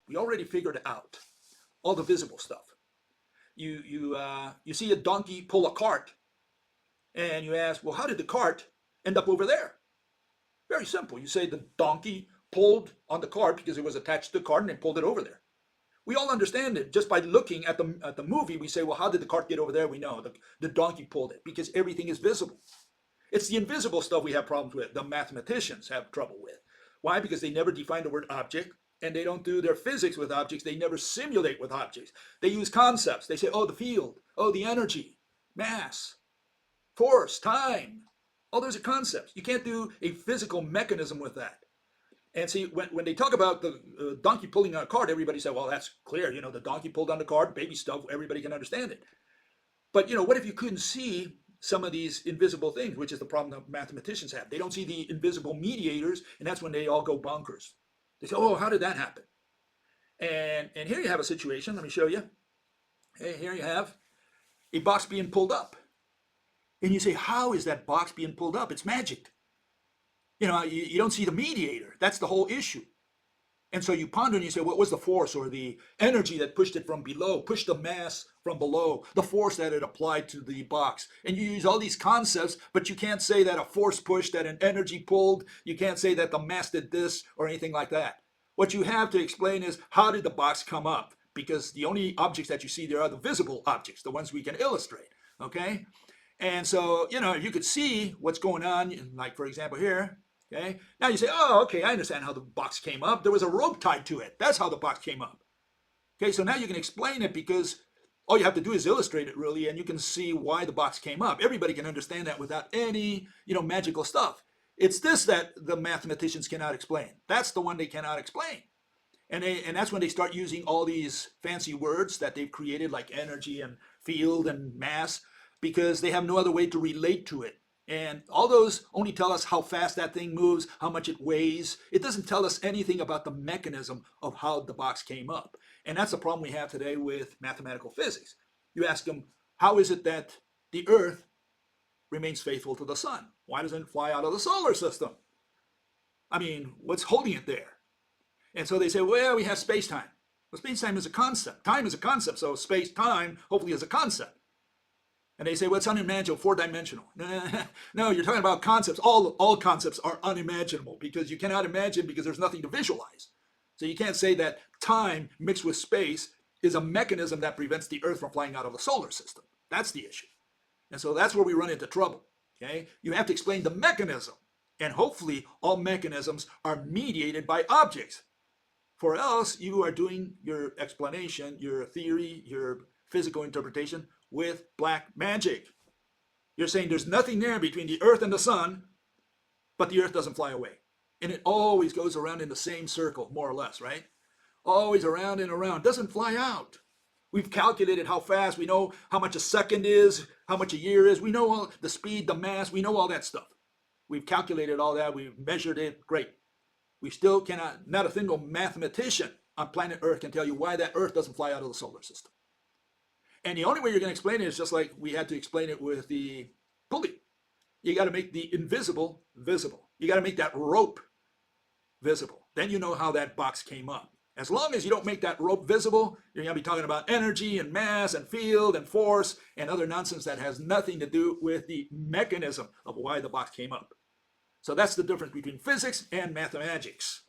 We already figured out all the visible stuff. You see a donkey pull a cart, and you ask, well, how did the cart end up over there? Very simple. You say the donkey pulled on the cart because it was attached to the cart and it pulled it over there. We all understand it just by looking at the movie. We say, well, how did the cart get over there? We know the donkey pulled it because everything is visible. It's the invisible stuff we have problems with. The mathematicians have trouble with. Why? Because they never define the word object, and they don't do their physics with objects. They never simulate with objects. They use concepts. They say, oh, the field, oh, the energy, mass, force, time. All those are concepts. You can't do a physical mechanism with that. And see, when they talk about the donkey pulling on a cart, everybody said, well, that's clear. You know, the donkey pulled on the cart, baby stuff, everybody can understand it. But, you know, what if you couldn't see some of these invisible things, which is the problem that mathematicians have? They don't see the invisible mediators, and that's when they all go bonkers. They say, oh, how did that happen? And here you have a situation. Let me show you. Hey, here you have a box being pulled up. And you say, how is that box being pulled up? It's magic. You know, you don't see the mediator. That's the whole issue. And so you ponder and you say, what was the force or the energy that pushed it from below, pushed the mass from below, the force that it applied to the box? And you use all these concepts, but you can't say that a force pushed, that an energy pulled. You can't say that the mass did this or anything like that. What you have to explain is, how did the box come up? Because the only objects that you see there are the visible objects, the ones we can illustrate, okay? And so, you know, you could see what's going on, like, for example, here. Okay. Now you say, oh, okay, I understand how the box came up. There was a rope tied to it. That's how the box came up. Okay, so now you can explain it because all you have to do is illustrate it, really, and you can see why the box came up. Everybody can understand that without any, you know, magical stuff. It's this that the mathematicians cannot explain. That's the one they cannot explain. And that's when they start using all these fancy words that they've created, like energy and field and mass, because they have no other way to relate to it. And all those only tell us how fast that thing moves, how much it weighs. It doesn't tell us anything about the mechanism of how the box came up. And that's the problem we have today with mathematical physics. You ask them, how is it that the Earth remains faithful to the sun? Why doesn't it fly out of the solar system? I mean, what's holding it there? And so they say, well, we have space-time. Well, space-time is a concept. Time is a concept, so space-time hopefully is a concept. And they say, well, it's unimaginable, four-dimensional. No, you're talking about concepts. All concepts are unimaginable because you cannot imagine because there's nothing to visualize. So you can't say that time mixed with space is a mechanism that prevents the Earth from flying out of the solar system. That's the issue. And so that's where we run into trouble. Okay? You have to explain the mechanism. And hopefully all mechanisms are mediated by objects. For else, you are doing your explanation, your theory, your physical interpretation with black magic. You're saying there's nothing there between the Earth and the sun, but the Earth doesn't fly away. And it always goes around in the same circle, more or less, right? Always around and around. Doesn't fly out. We've calculated how fast. We know how much a second is, how much a year is. We know all the speed, the mass. We know all that stuff. We've calculated all that. We've measured it. Great. We still cannot, not a single mathematician on planet Earth can tell you why that Earth doesn't fly out of the solar system. And the only way you're going to explain it is just like we had to explain it with the pulley. You got to make the invisible visible. You got to make that rope visible. Then you know how that box came up. As long as you don't make that rope visible, you're going to be talking about energy and mass and field and force and other nonsense that has nothing to do with the mechanism of why the box came up. So that's the difference between physics and mathematics.